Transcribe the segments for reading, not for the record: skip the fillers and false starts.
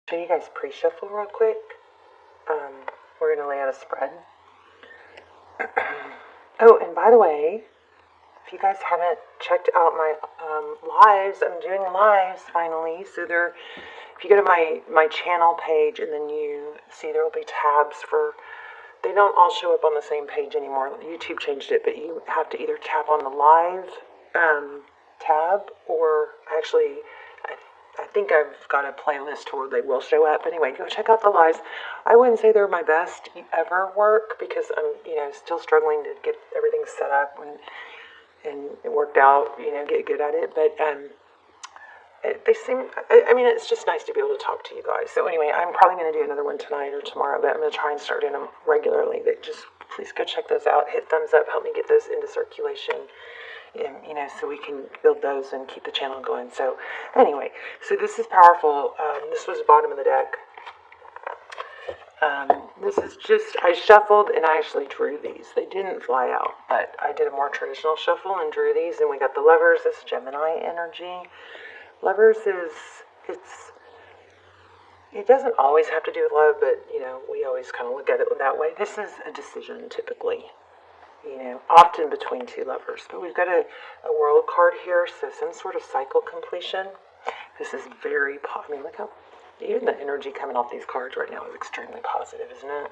Show you guys pre-shuffle real quick. We're going to lay out a spread. Oh, and by the way, if you guys haven't checked out my lives, I'm doing lives finally. So if you go to my channel page and then you see there will be tabs for, they don't all show up on the same page anymore. YouTube changed it, but you have to either tap on the live tab, or actually, I think I've got a playlist where they will show up. Anyway, go check out the lives. I wouldn't say they're my best ever work because I'm, still struggling to get everything set up and it worked out, get good at it. But they seem, it's just nice to be able to talk to you guys. So anyway, I'm probably going to do another one tonight or tomorrow, but I'm going to try and start doing them regularly. But just please go check those out. Hit thumbs up. Help me get those into circulation. So we can build those and keep the channel going. So anyway, so this is powerful. This was the bottom of the deck. This is just, I shuffled and I actually drew these. They didn't fly out, but I did a more traditional shuffle and drew these. And we got the Lovers, this Gemini energy. Lovers it doesn't always have to do with love, but, we always kind of look at it that way. This is a decision typically. Often between two lovers. But we've got a world card here, so some sort of cycle completion. This is very, look how, even the energy coming off these cards right now is extremely positive, isn't it?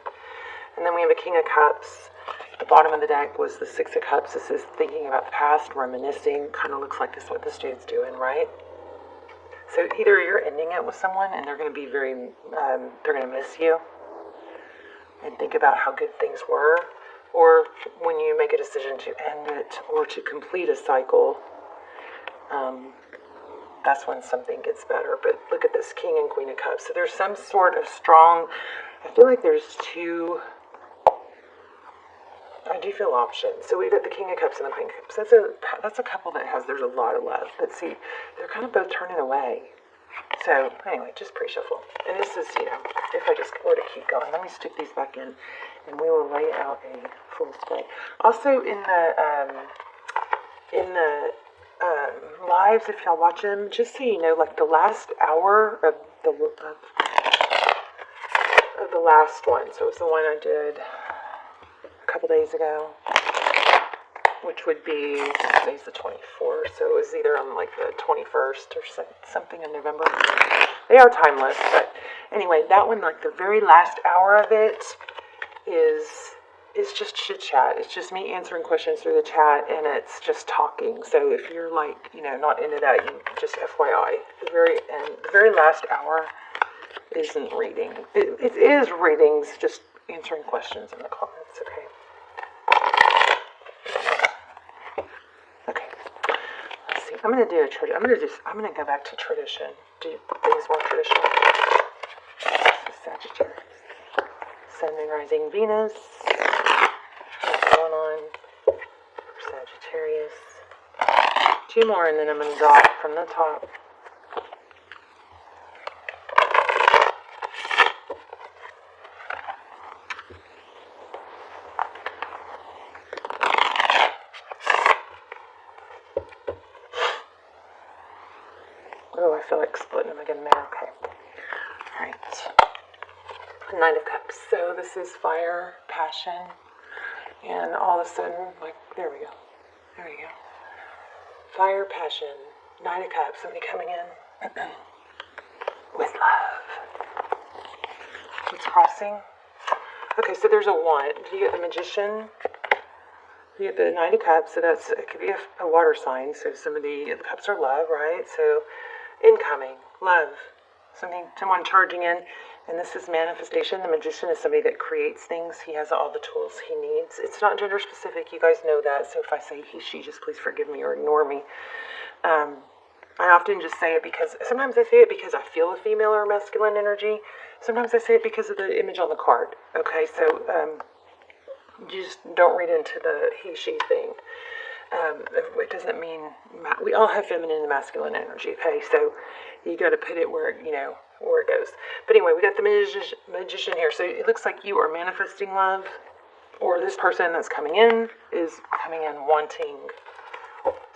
And then we have a King of Cups. The bottom of the deck was the Six of Cups. This is thinking about the past, reminiscing. Kind of looks like this is what this dude's doing, right? So either you're ending it with someone and they're going to be they're going to miss you and think about how good things were. Or when you make a decision to end it or to complete a cycle, that's when something gets better. But look at this, King and Queen of Cups. So there's some sort of strong, I feel like there's two, I do feel options. So we've got the King of Cups and the Queen of Cups. That's a couple that there's a lot of love. But see, they're kind of both turning away. So anyway, just pre-shuffle. And this is, if I just were to keep going, let me stick these back in and we will lay out a full spread. Also in the lives, if y'all watch them, just so you know, like the last hour of the last one. So it was the one I did a couple days ago, which would be, today's the 24th, so it was either on like the 21st or something in November. They are timeless, but anyway, that one, like the very last hour of it is just chit chat. It's just me answering questions through the chat, and it's just talking. So if you're like, not into that, you just FYI. The very last hour isn't reading. It is readings, just answering questions in the comments. Okay. I'm going to do I'm going to go back to tradition. Do things more traditional. Sagittarius. Sun, Moon, Rising, Venus. What's going on for Sagittarius? Two more and then I'm going to draw from the top. Oh, I feel like splitting them again there. Okay. Alright. Nine of Cups. So this is fire, passion, and all of a sudden, like, there we go. Fire, passion, Nine of Cups, somebody coming in with love. It's crossing. Okay, so there's a one. Do you get the Magician? You get the Nine of Cups, so it could be a water sign. So the cups are love, right? So incoming, love, someone charging in, and this is manifestation. The Magician is somebody that creates things. He has all the tools he needs. It's not gender specific. You guys know that. So if I say he, she, just please forgive me or ignore me. I often just say it because, sometimes I say it because I feel a female or masculine energy. Sometimes I say it because of the image on the card. Okay, so you just don't read into the he, she thing. It doesn't mean, we all have feminine and masculine energy, okay? So you got to put it where, where it goes. But anyway, we got the magician here. So it looks like you are manifesting love, or this person that's coming in is coming in wanting,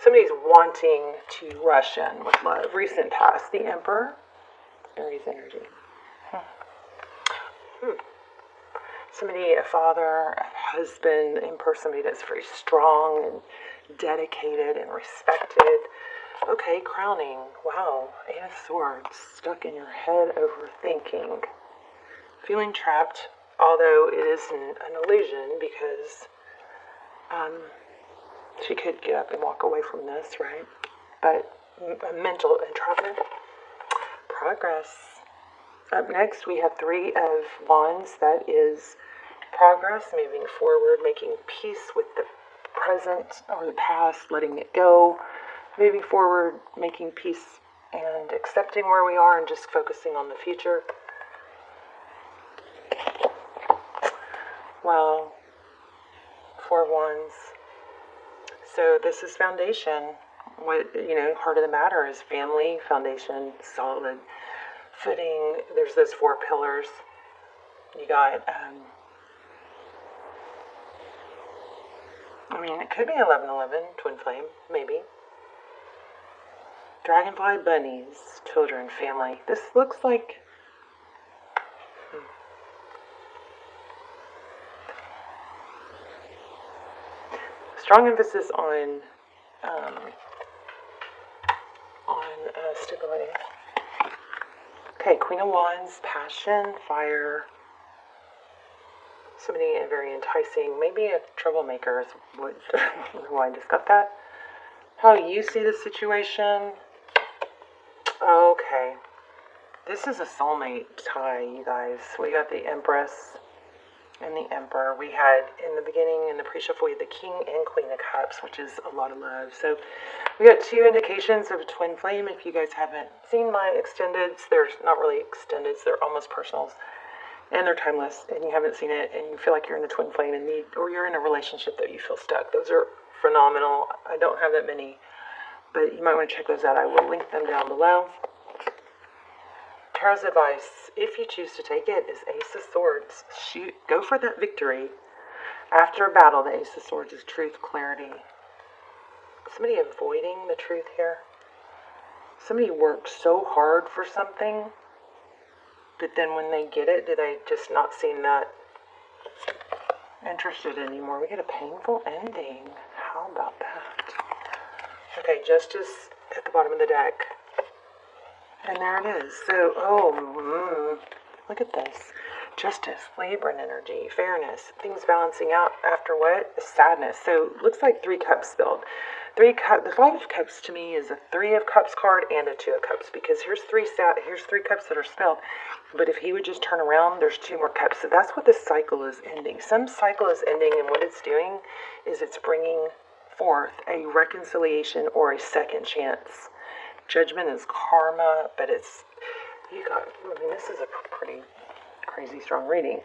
somebody's wanting to rush in with love. Recent past, the Emperor, Aries energy. Somebody, a father, a husband, and somebody that's very strong and dedicated and respected. Okay, crowning. Wow, Eight of Swords. Stuck in your head overthinking. Feeling trapped, although it is an illusion because she could get up and walk away from this, right? But a mental entrapment. Progress. Up next, we have Three of Wands. That is progress, moving forward, making peace with the present or the past, letting it go, moving forward, making peace and accepting where we are and just focusing on the future. Wow. Four of Wands. So this is foundation. What, heart of the matter is family, foundation, solid footing. There's those four pillars. You got, it could be 1111, twin flame, maybe. Dragonfly, bunnies, children, family. This looks like strong emphasis on stability. Okay, Queen of Wands, passion, fire. Somebody very enticing, maybe a troublemaker is why I just got that. How you see the situation. Okay. This is a soulmate tie, you guys. We got the Empress and the Emperor. We had, in the beginning, in the pre-shuffle, we had the King and Queen of Cups, which is a lot of love. So we got two indications of twin flame. If you guys haven't seen my extendeds, they're not really extendeds, they're almost personals. And they're timeless, and you haven't seen it, and you feel like you're in the twin flame and or you're in a relationship that you feel stuck. Those are phenomenal. I don't have that many, but you might want to check those out. I will link them down below. Tarot's advice, if you choose to take it, is Ace of Swords. Go for that victory. After a battle, the Ace of Swords is truth, clarity. Somebody avoiding the truth here. Somebody worked so hard for something, but then when they get it, do they just not seem that interested anymore? We get a painful ending. How about that? Okay, Justice at the bottom of the deck. And there it is. So, look at this. Justice, Libran energy, fairness, things balancing out after what? Sadness. So, looks like 3 cups spilled. The 5 of Cups to me is a 3 of Cups card and a 2 of Cups, because here's 3 cups that are spilled. But if he would just turn around, there's 2 more cups. So that's what this cycle is ending. Some cycle is ending, and what it's doing is it's bringing forth a reconciliation or a second chance. Judgment is karma, but this is a pretty crazy strong reading.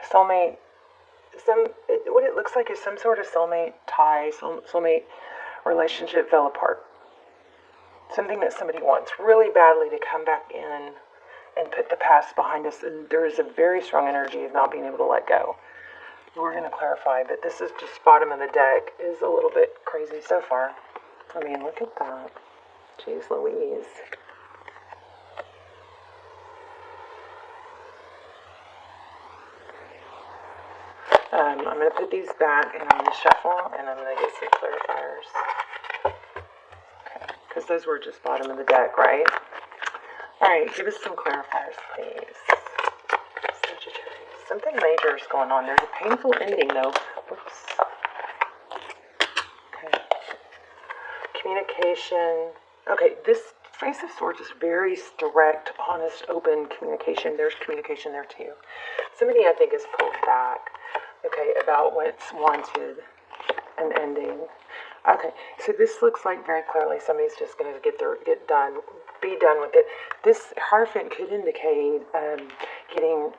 Soulmate, what it looks like is some sort of soulmate tie, soulmate relationship fell apart. Something that somebody wants really badly to come back in and put the past behind us, and there is a very strong energy of not being able to let go. We're going to clarify, but this is just bottom of the deck is a little bit crazy so far. Look at that. Jeez Louise. I'm going to put these back, and I'm going to shuffle, and I'm going to get some clarifiers. Okay, because those were just bottom of the deck, right? Alright, give us some clarifiers, please. Sagittarius. Something major is going on. There's a painful ending, though. Whoops. Okay. Communication. Okay, this Ace of Swords is very direct, honest, open communication. There's communication there, too. Somebody, I think, is pulled back. Okay, about what's wanted and ending. Okay, so this looks like very clearly somebody's just going to be done with it. This Hierophant could indicate getting,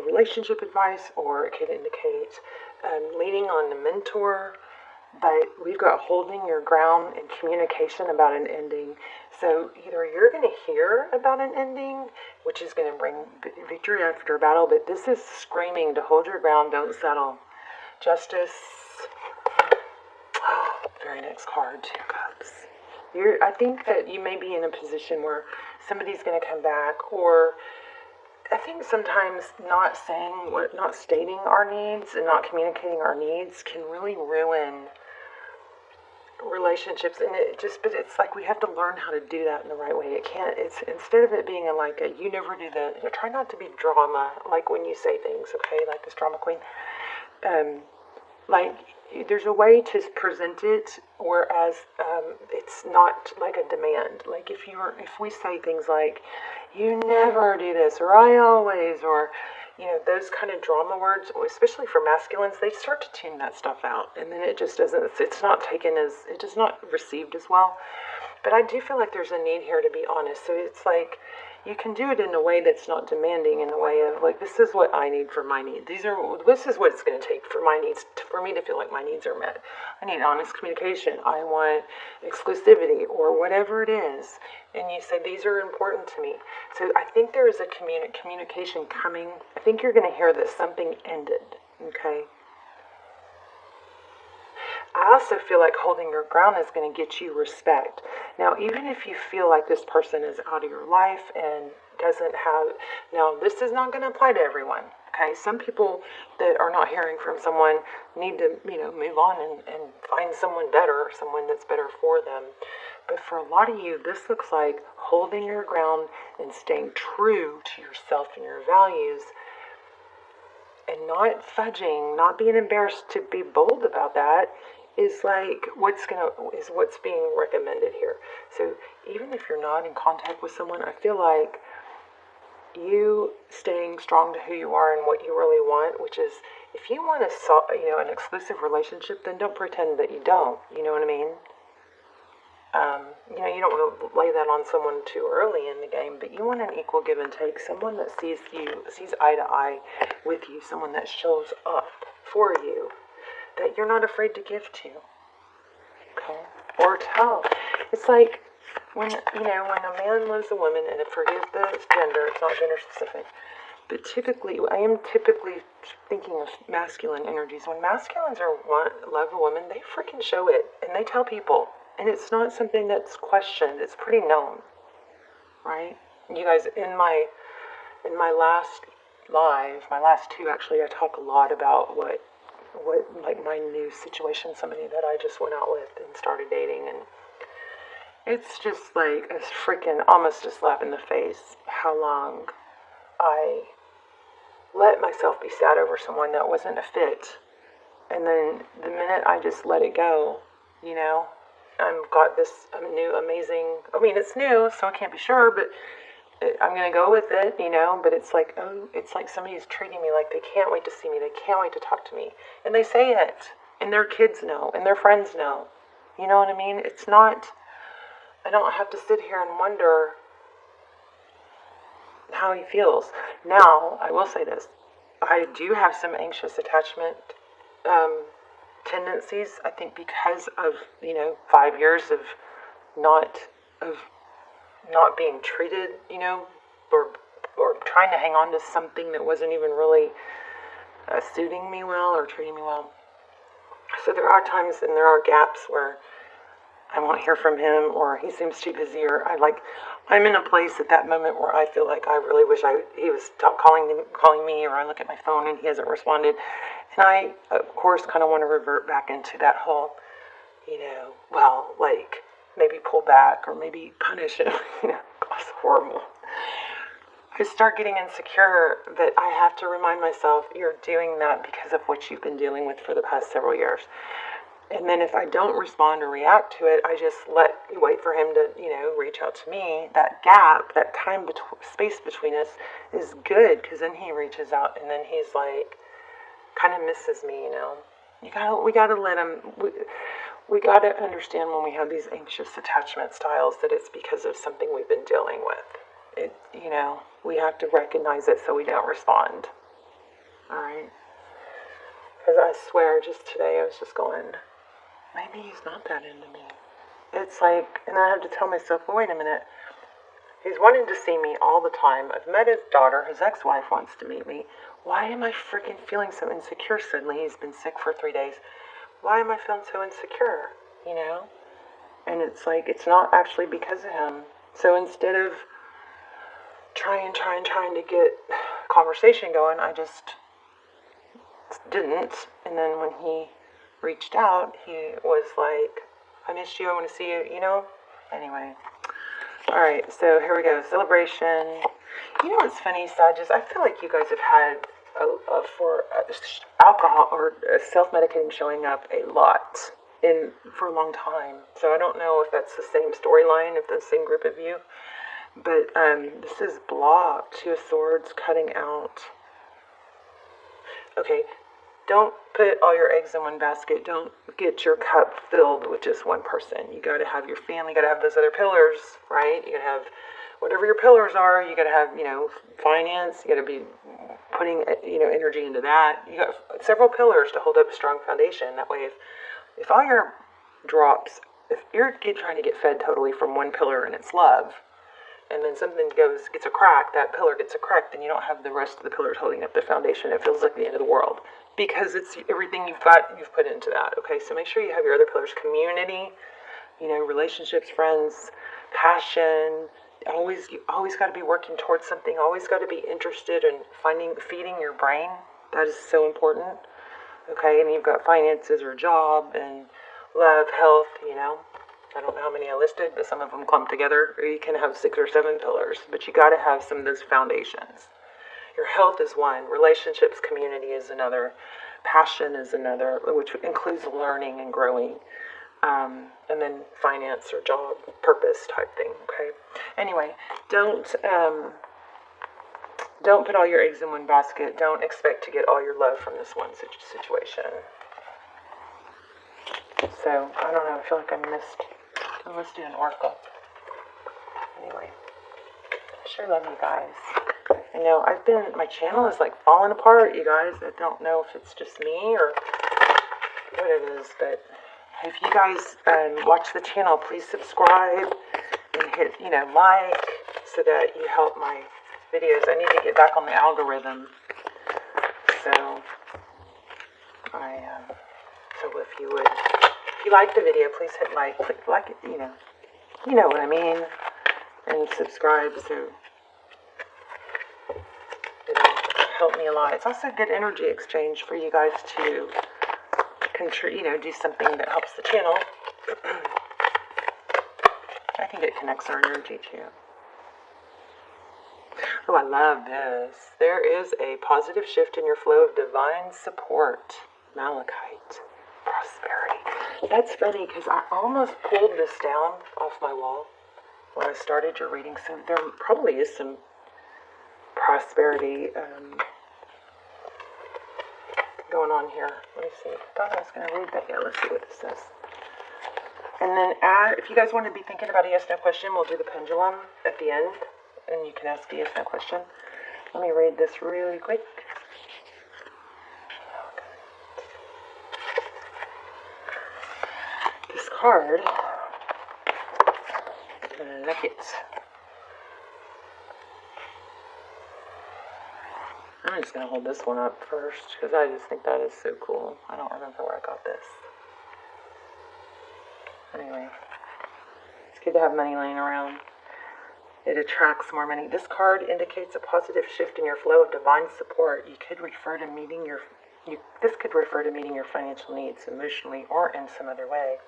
relationship advice, or it could indicate leaning on the mentor. But we've got holding your ground and communication about an ending. So either you're going to hear about an ending, which is going to bring victory after a battle, but this is screaming to hold your ground, don't settle. Justice. Very next card, 2 cups. I think that you may be in a position where somebody's going to come back. Or I think sometimes not stating our needs and not communicating our needs can really ruin relationships. And but it's like we have to learn how to do that in the right way. It's instead of it being like you never do that, try not to be drama, like when you say things, okay, like this drama queen. Like there's a way to present it, whereas it's not like a demand. Like if we say things like, you never do this, or I always, or those kind of drama words, especially for masculines, they start to tune that stuff out, and then it just doesn't. It's not received as well. But I do feel like there's a need here to be honest. So it's like you can do it in a way that's not demanding, in a way of like, this is what I need for my needs. This is what it's going to take for my needs, for me to feel like my needs are met. I need honest communication. I want exclusivity, or whatever it is. And you say, these are important to me. So I think there is a communication coming. I think you're going to hear that something ended, okay? I also feel like holding your ground is going to get you respect. Now, even if you feel like this person is out of your life and doesn't have... Now, this is not going to apply to everyone, okay? Some people that are not hearing from someone need to, move on and find someone better, someone that's better for them. But for a lot of you, this looks like holding your ground and staying true to yourself and your values, and not fudging, not being embarrassed to be bold about that, is what's being recommended here. So even if you're not in contact with someone, I feel like you staying strong to who you are and what you really want, which is, if you want an exclusive relationship, then don't pretend that you don't. You know what I mean? You don't want to lay that on someone too early in the game, but you want an equal give and take, someone that sees eye to eye with you, someone that shows up for you, that you're not afraid to give to, okay, or tell. It's like when a man loves a woman, and forgive the gender, it's not gender specific, but I am typically thinking of masculine energies. When masculines love a woman, they freaking show it, and they tell people. And it's not something that's questioned. It's pretty known, right? You guys, in my last live, my last two actually, I talk a lot about what like my new situation, somebody that I just went out with and started dating, and it's just like a freaking almost a slap in the face how long I let myself be sad over someone that wasn't a fit, and then the minute I just let it go, I've got this new amazing, it's new, so I can't be sure, but I'm going to go with it, but it's like somebody's treating me like they can't wait to see me, they can't wait to talk to me, and they say it, and their kids know, and their friends know, you know what I mean? It's not, I don't have to sit here and wonder how he feels. Now, I will say this, I do have some anxious attachment tendencies, I think, because of 5 years of not being treated, or trying to hang on to something that wasn't even really suiting me well or treating me well. So there are times and there are gaps where I won't hear from him, or he seems too busy, or I'm in a place at that moment where I feel like I really wish he was calling me, or I look at my phone and he hasn't responded. And I, of course, kind of want to revert back into that whole, maybe pull back or maybe punish him. It's horrible. I start getting insecure that I have to remind myself, you're doing that because of what you've been dealing with for the past several years. And then if I don't respond or react to it, I just wait for him to, reach out to me. That gap, that space between us is good, because then he reaches out and then he's like, kind of misses me, We gotta let him, we gotta understand when we have these anxious attachment styles that it's because of something we've been dealing with. We have to recognize it so we don't respond. Alright? Because I swear, just today I was just going, maybe he's not that into me. It's like, and I have to tell myself, well, wait a minute. He's wanting to see me all the time. I've met his daughter. His ex-wife wants to meet me. Why am I freaking feeling so insecure suddenly? He's been sick for 3 days. Why am I feeling so insecure? And it's like, it's not actually because of him. So instead of trying to get conversation going. I just didn't. And then when he reached out, he was like, I missed you, I want to see you, you know? Anyway. Alright, so here we go. Celebration. You know what's funny, Sagittarius? I feel like you guys have had alcohol or self-medicating showing up a lot for a long time. So I don't know if that's the same storyline, if that's the same group of you. But this is blocked. Two of Swords, cutting out. Okay, don't put all your eggs in one basket. Don't get your cup filled with just one person. You got to have your family. You got to have those other pillars, right? You got to have whatever your pillars are. You got to have, finance. You got to be putting, energy into that. You got several pillars to hold up a strong foundation. That way, if all your drops, if you're trying to get fed totally from one pillar and it's love, and then something gets a crack, that pillar gets a crack, then you don't have the rest of the pillars holding up the foundation. It feels like the end of the world because it's everything you've put into that. Okay, so make sure you have your other pillars: community, relationships, friends, passion. You always got to be working towards something. Always got to be interested in feeding your brain. That is so important. Okay, and you've got finances or job and love, health. I don't know how many I listed, but some of them clump together. Or you can have 6 or 7 pillars, but you got to have some of those foundations. Your health is one. Relationships, community is another. Passion is another, which includes learning and growing. And then finance or job, purpose type thing. Okay. Anyway, don't put all your eggs in one basket. Don't expect to get all your love from this one situation. So I don't know. I feel like let's do an oracle. Anyway, I sure love you guys. I know my channel is like falling apart, you guys. I don't know if it's just me or what it is, but if you guys watch the channel, please subscribe and hit, like, so that you help my videos. I need to get back on the algorithm. So if you like the video, please hit like it, you know what I mean, and subscribe, so it'll help me a lot. It's also a good energy exchange for you guys to do something that helps the channel. I think it connects our energy too. Oh, I love this. There is a positive shift in your flow of divine support. Malachite. Prosperity. That's funny because I almost pulled this down off my wall when I started your reading. So there probably is some prosperity going on here. Let me see. I thought I was going to read that. Yeah, let's see what this says. And then if you guys want to be thinking about a yes, no question, we'll do the pendulum at the end. And you can ask a yes, no question. Let me read this really quick. This card, look it. I'm just going to hold this one up first because I just think that is so cool. I don't remember where I got this. Anyway, it's good to have money laying around. It attracts more money. This card indicates a positive shift in your flow of divine support. This could refer to meeting your financial needs emotionally or in some other way.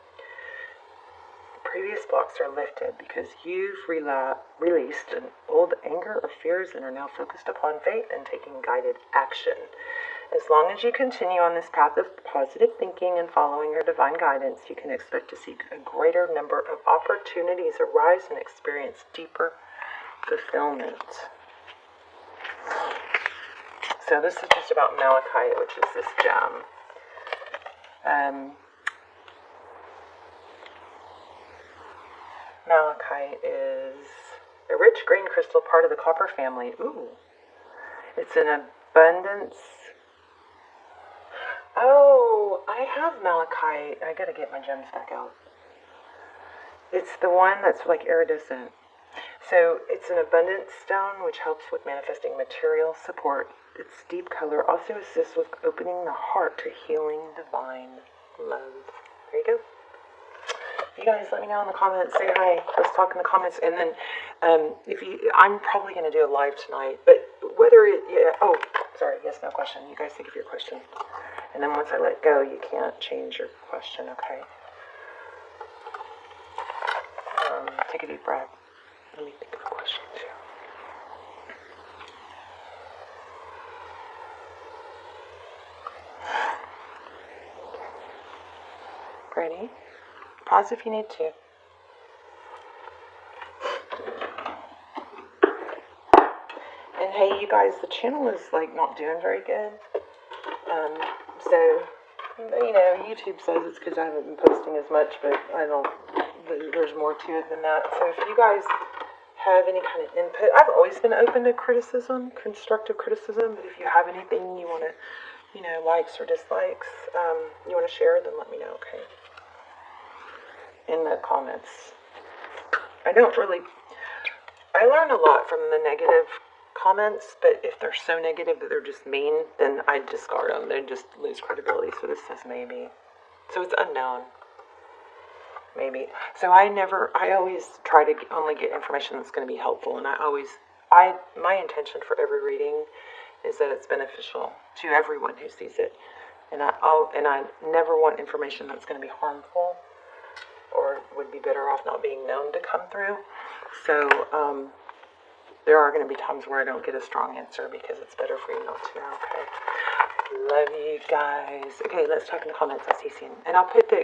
The previous blocks are lifted because you've released an old anger or fears and are now focused upon faith and taking guided action. As long as you continue on this path of positive thinking and following your divine guidance, you can expect to see a greater number of opportunities arise and experience deeper fulfillment. So this is just about malachite, which is this gem. Malachite is a rich green crystal, part of the copper family. Ooh. It's an abundance. Oh, I have malachite. I gotta get my gems back out. It's the one that's like iridescent. So it's an abundance stone which helps with manifesting material support. Its deep color also assists with opening the heart to healing divine love. There you go. You guys let me know in the comments. Say hi. Let's talk in the comments. And then I'm probably going to do a live tonight, but sorry, yes, no question. You guys think of your question. And then once I let go, you can't change your question, okay? Take a deep breath. Let me think of a question, too. Ready? Pause if you need to. And hey, you guys, the channel is like not doing very good. So, you know, YouTube says it's because I haven't been posting as much, but there's more to it than that. So if you guys have any kind of input, I've always been open to criticism, constructive criticism, but if you have anything you want to, you know, likes or dislikes, you want to share, then let me know, okay? In the comments. I learn a lot from the negative comments, but if they're so negative that they're just mean, then I discard them. They just lose credibility. So this says maybe. So it's unknown. Maybe. So I always try to only get information that's going to be helpful, and my intention for every reading is that it's beneficial to everyone who sees it, and I never want information that's going to be harmful or would be better off not being known to come through. So there are going to be times where I don't get a strong answer because it's better for you not to know, okay? Love you guys. Okay, let's talk in the comments. I'll see you soon. And I'll put the